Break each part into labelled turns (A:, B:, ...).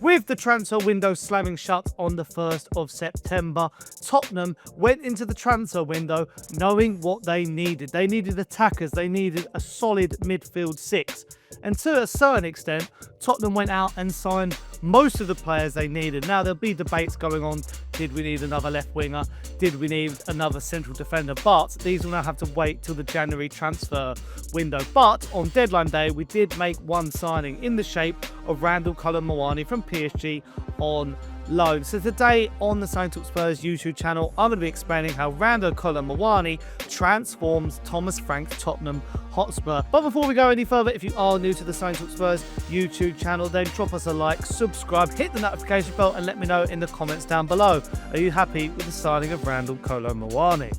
A: With the transfer window slamming shut on the 1st of September, Tottenham went into the transfer window knowing what they needed. They needed attackers, they needed a solid midfield six. And to a certain extent, Tottenham went out and signed most of the players they needed. Now, there'll be debates going on. Did we need another left winger? Did we need another central defender? But these will now have to wait till the January transfer window. But on deadline day, we did make one signing in the shape of Randal Kolo Muani from PSG on loan. So today on the Sonny Talks Spurs YouTube channel, I'm going to be explaining how Randal Kolo Muani transforms Thomas Frank's Tottenham Hotspur. But before we go any further, if you are new to the Sonny Talks Spurs YouTube channel, then drop us a like, subscribe, hit the notification bell and let me know in the comments down below. Are you happy with the signing of Randal Kolo Muani?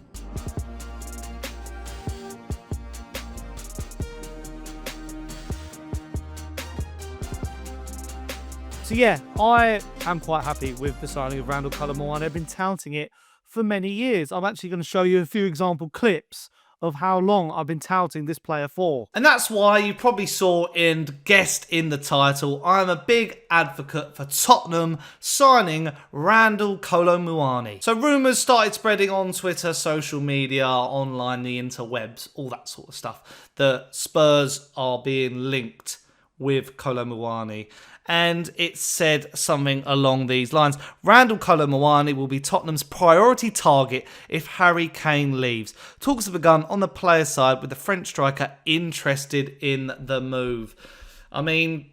A: So yeah, I am quite happy with the signing of Randal Kolo Muani. I've been touting it for many years. I'm actually going to show you a few example clips of how long I've been touting this player for.
B: And that's why you probably saw and guessed in the title, I'm a big advocate for Tottenham signing Randal Kolo Muani. So rumours started spreading on Twitter, social media, online, the interwebs, all that sort of stuff, that Spurs are being linked with Kolo Muani. And it said something along these lines. Randal Kolo Muani will be Tottenham's priority target if Harry Kane leaves. Talks have begun on the player side with the French striker interested in the move. I mean,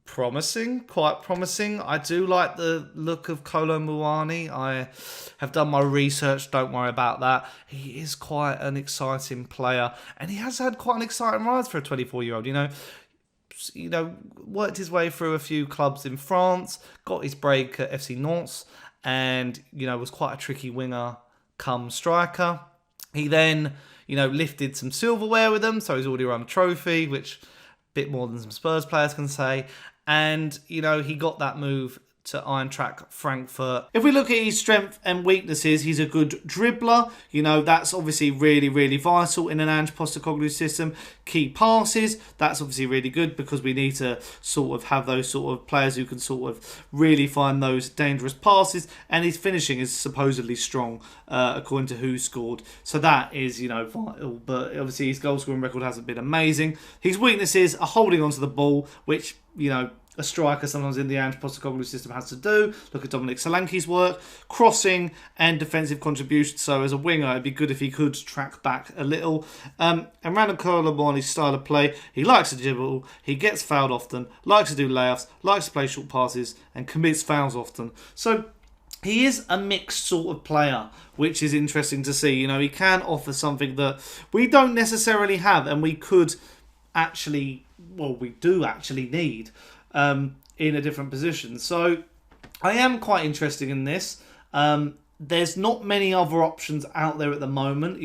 B: promising, quite promising. I do like the look of Kolo Muani. I have done my research, don't worry about that. He is quite an exciting player. And he has had quite an exciting rise for a 24-year-old, you know, worked his way through a few clubs in France, got his break at FC Nantes, and, was quite a tricky winger come striker. He then, lifted some silverware with them, so he's already won a trophy, which a bit more than some Spurs players can say. And, he got that move to Eintracht Frankfurt. If we look at his strength and weaknesses, he's a good dribbler. That's obviously really, really vital in an Ange Postecoglou system. Key passes, that's obviously really good because we need to sort of have those sort of players who can sort of really find those dangerous passes. And his finishing is supposedly strong, according to Who Scored. So that is, vital. But obviously his goal scoring record hasn't been amazing. His weaknesses are holding onto the ball, which, a striker sometimes in the Ange Postecoglou system has to do. Look at Dominic Solanke's work. Crossing and defensive contribution. So as a winger, it'd be good if he could track back a little. And Randal Kolo Muani's style of play, he likes to dribble, he gets fouled often, likes to do layups, likes to play short passes, and commits fouls often. So he is a mixed sort of player, which is interesting to see. He can offer something that we don't necessarily have, and we could actually, we do actually need in a different position. So I am quite interested in this. There's not many other options out there at the moment.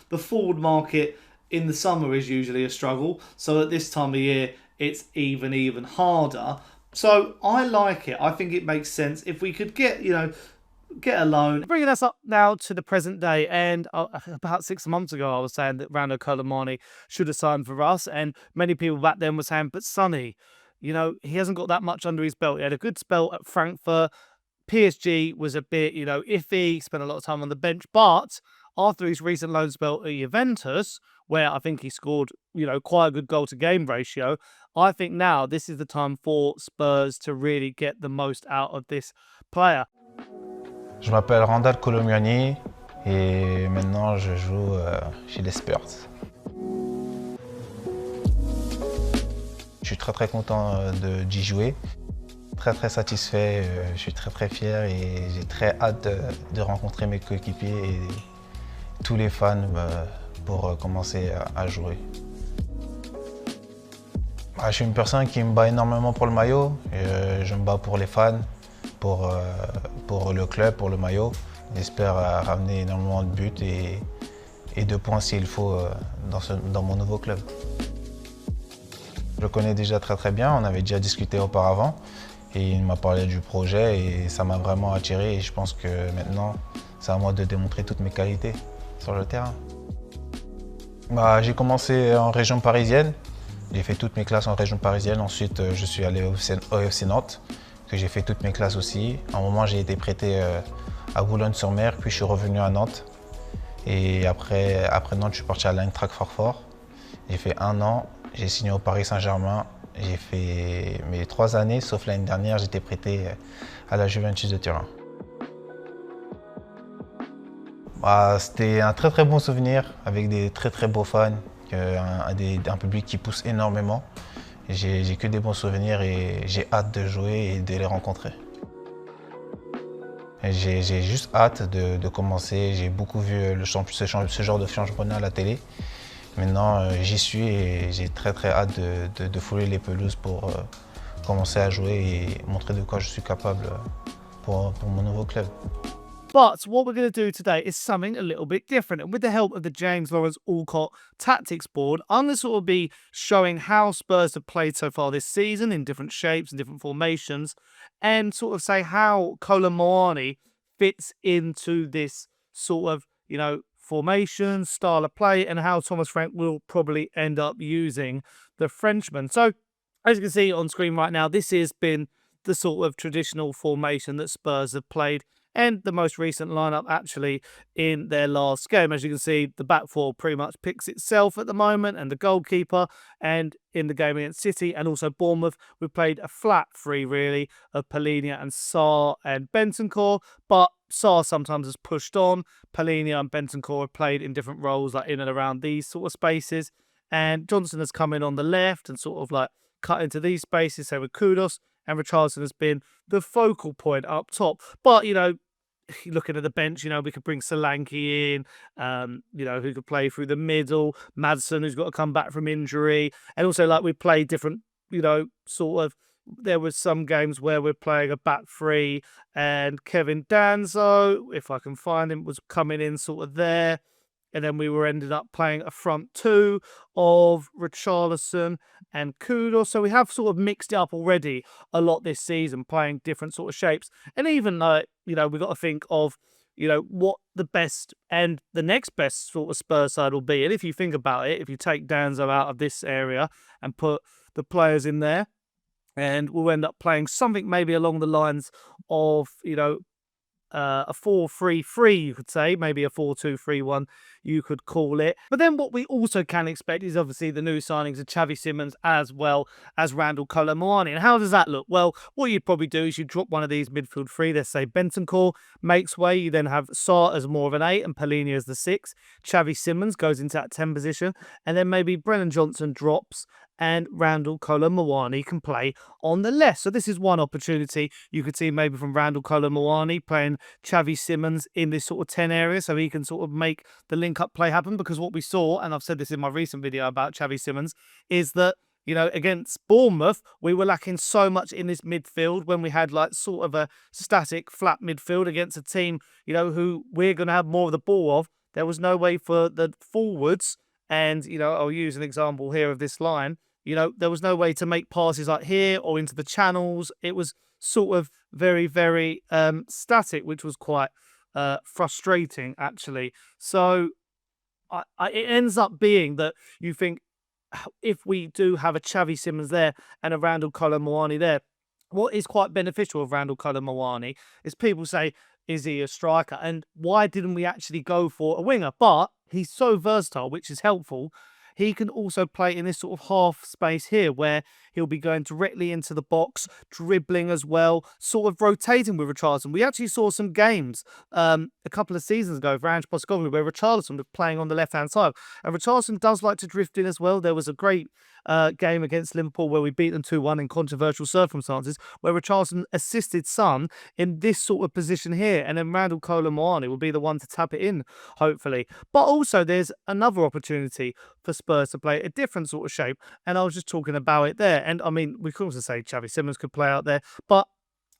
B: The forward market in the summer is usually a struggle. So at this time of year, it's even harder. So I like it. I think it makes sense. If we could get a loan.
A: Bringing us up now to the present day, and about 6 months ago I was saying that Randal Kolo Muani should have signed for us, and many people back then were saying, but Sonny, he hasn't got that much under his belt. He had a good spell at Frankfurt. PSG was a bit, iffy, spent a lot of time on the bench. But after his recent loan spell at Juventus, where I think he scored, quite a good goal-to-game ratio, I think now this is the time for Spurs to really get the most out of this player.
C: Je m'appelle Randal Kolo Muani et maintenant je joue chez les Spurs. Je suis très content d'y jouer, très satisfait, je suis très fier et j'ai très hâte de rencontrer mes coéquipiers et tous les fans pour commencer à jouer. Je suis une personne qui me bat énormément pour le maillot, je me bats pour les fans, pour le club, pour le maillot. J'espère ramener énormément de buts et 2 points s'il faut dans mon nouveau club. Je le connais déjà très bien, on avait déjà discuté auparavant et il m'a parlé du projet et ça m'a vraiment attiré et je pense que maintenant c'est à moi de démontrer toutes mes qualités sur le terrain. J'ai commencé en région parisienne, j'ai fait toutes mes classes en région parisienne, ensuite je suis allé au FC Nantes, que j'ai fait toutes mes classes aussi. À un moment, j'ai été prêté à Boulogne-sur-Mer, puis je suis revenu à Nantes. Et après Nantes, je suis parti à l'Eintracht Frankfurt. J'ai fait 1 an, j'ai signé au Paris Saint-Germain. J'ai fait mes 3 années, sauf l'année dernière, j'étais prêté à la Juventus de Turin. C'était un très très bon souvenir avec des très très beaux fans, un public qui pousse énormément. J'ai que des bons souvenirs et j'ai hâte de jouer et de les rencontrer. J'ai juste hâte de commencer. J'ai beaucoup vu ce genre de championnat à la télé. Maintenant, j'y suis et j'ai très très hâte de fouler les pelouses pour commencer à jouer et montrer de quoi je suis capable pour mon nouveau club.
A: But what we're going to do today is something a little bit different. And with the help of the James Lawrence Alcott tactics board, I'm going to sort of be showing how Spurs have played so far this season in different shapes and different formations, and sort of say how Kolo Muani fits into this sort of, formation, style of play, and how Thomas Frank will probably end up using the Frenchman. So, as you can see on screen right now, this has been the sort of traditional formation that Spurs have played, and the most recent lineup actually in their last game. As you can see, the back four pretty much picks itself at the moment, and the goalkeeper. And in the game against City and also Bournemouth, we played a flat three really of Palhinha and Sarr and Bentancur, but Sarr sometimes has pushed on. Palhinha and Bentancur have played in different roles, like in and around these sort of spaces, and Johnson has come in on the left and sort of like cut into these spaces, so with Kudos, and Richarlison has been the focal point up top. But, looking at the bench, we could bring Solanke in, who could play through the middle, Madsen, who's got to come back from injury. And also, like, we play different, there was some games where we're playing a back three, and Kevin Danzo, if I can find him, was coming in sort of there. And then we ended up playing a front two of Richarlison and Kudos. So we have sort of mixed it up already a lot this season, playing different sort of shapes. And even we've got to think of, what the best and the next best sort of Spurs side will be. And if you think about it, if you take Danzo out of this area and put the players in there, and we'll end up playing something maybe along the lines of, a 4-3-3, you could say, maybe a 4-2-3-1, you could call it. But then what we also can expect is obviously the new signings of Xavi Simons as well as Randal Kolo Muani. And how does that look? Well, what you'd probably do is you drop one of these midfield three. Let's say Bentancur makes way. You then have Sarr as more of an 8 and Palhinha as the 6. Xavi Simons goes into that 10 position. And then maybe Brennan Johnson drops and Randal Kolo Muani can play on the left. So this is one opportunity you could see maybe from Randal Kolo Muani playing Xavi Simons in this sort of 10 area, so he can sort of make the link-up play happen. Because what we saw, and I've said this in my recent video about Xavi Simons, is that against Bournemouth, we were lacking so much in this midfield when we had like sort of a static, flat midfield against a team, who we're going to have more of the ball of. There was no way for the forwards, and, I'll use an example here of this line. There was no way to make passes like here or into the channels. It was sort of very, very static, which was quite frustrating, actually. So it ends up being that you think, if we do have a Xavi Simons there and a Randal Kolo Muani there, what is quite beneficial of Randal Kolo Muani is people say, is he a striker? And why didn't we actually go for a winger? But he's so versatile, which is helpful. He can also play in this sort of half space here where he'll be going directly into the box, dribbling as well, sort of rotating with Richarlison. We actually saw some games a couple of seasons ago for Ange Postecoglou where Richarlison was playing on the left-hand side. And Richarlison does like to drift in as well. There was a great game against Liverpool where we beat them 2-1 in controversial circumstances, where Richarlison assisted Son in this sort of position here. And then Randal Kolo Muani will be the one to tap it in, hopefully. But also there's another opportunity for Spurs to play a different sort of shape. And I was just talking about it there. And I mean, we could also say Xavi Simons could play out there. But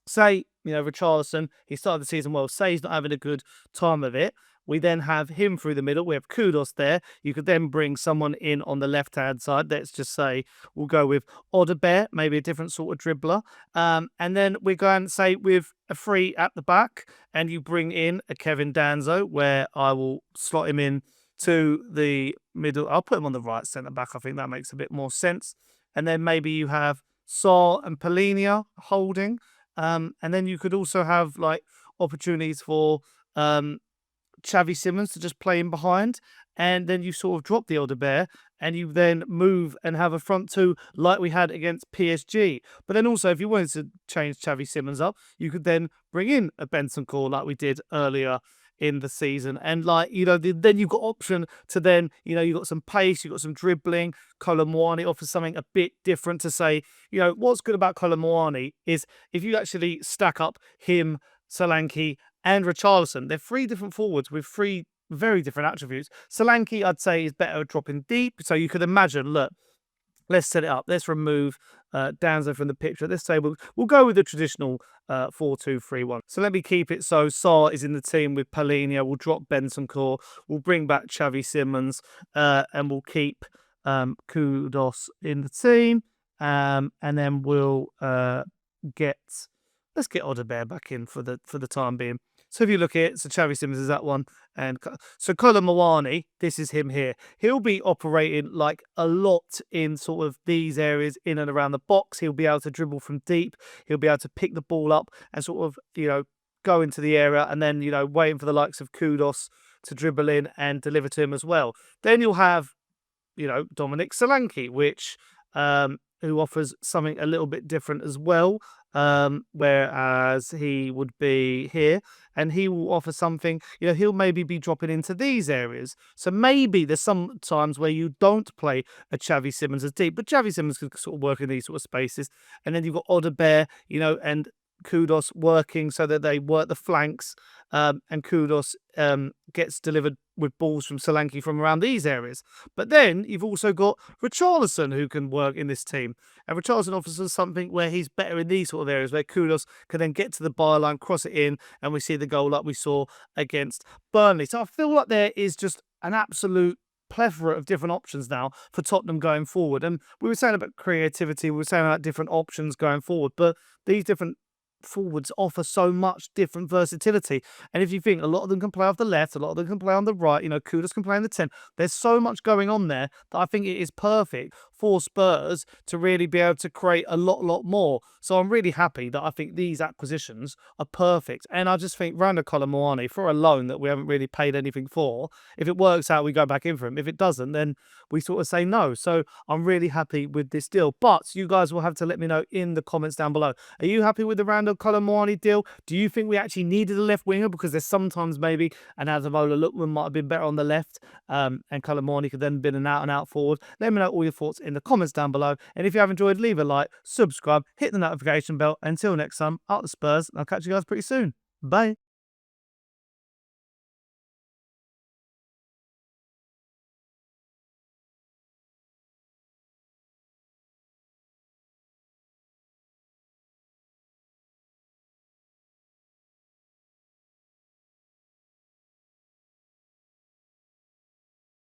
A: say, Richarlison, he started the season well. Say he's not having a good time of it. We then have him through the middle. We have Kudos there. You could then bring someone in on the left-hand side. Let's just say we'll go with Odobert, maybe a different sort of dribbler. And then we're going to say with a free at the back, and you bring in a Kevin Danzo, where I will slot him in to the middle. I'll put him on the right centre-back. I think that makes a bit more sense. And then maybe you have Sarr and Palhinha holding. And then you could also have like opportunities for Xavi Simons to just play in behind, and then you sort of drop the older bear and you then move and have a front two like we had against PSG. But then also, if you wanted to change Xavi Simons up, you could then bring in a Benson Core like we did earlier in the season. And like, then you've got option to then, you've got some pace, you've got some dribbling. Kolo Muani offers something a bit different to say, what's good about Kolo Muani is if you actually stack up him, Solanke, and Richarlison, they're three different forwards with three very different attributes. Solanke, I'd say, is better at dropping deep. So you could imagine, look, let's set it up. Let's remove Danzo from the picture. Let's say we'll go with the traditional 4-2-3-1. So let me keep it so Sarr is in the team with Paulinho. We'll drop Benson Core. We'll bring back Xavi Simons, and we'll keep Kudos in the team. And then we'll let's get Odebear back in for the time being. So if you look at it, so Xavi Simons is that one. And so Kolo Muani, this is him here. He'll be operating like a lot in sort of these areas in and around the box. He'll be able to dribble from deep. He'll be able to pick the ball up and sort of, go into the area and then, waiting for the likes of Kudos to dribble in and deliver to him as well. Then you'll have, Dominic Solanke, which who offers something a little bit different as well. Whereas he would be here and he will offer something, he'll maybe be dropping into these areas. So maybe there's some times where you don't play a Xavi Simons as deep, but Xavi Simons can sort of work in these sort of spaces. And then you've got Odebear, and Kudos working so that they work the flanks, and Kudos gets delivered with balls from Solanke from around these areas. But then you've also got Richarlison who can work in this team. And Richarlison offers us something where he's better in these sort of areas where Kudos can then get to the byline, cross it in, and we see the goal like we saw against Burnley. So I feel like there is just an absolute plethora of different options now for Tottenham going forward. And we were saying about creativity, we were saying about different options going forward, but these different forwards offer so much different versatility. And if you think a lot of them can play off the left, a lot of them can play on the right, Kudos can play in the 10. There's so much going on there that I think it is perfect for Spurs to really be able to create a lot more. So I'm really happy that I think these acquisitions are perfect. And I just think Randal Kolo Muani, for a loan that we haven't really paid anything for, if it works out, we go back in for him. If it doesn't, then we sort of say no. So I'm really happy with this deal. But you guys will have to let me know in the comments down below. Are you happy with the Randal Kolo Muani deal? Do you think we actually needed a left winger? Because there's sometimes maybe an Ademola Lookman might have been better on the left, and Kolo Muani could then have been an out-and-out forward. Let me know all your thoughts in the comments down below. And if you have enjoyed, leave a like, subscribe, hit the notification bell. Until next time, out the Spurs. I'll catch you guys pretty soon. Bye.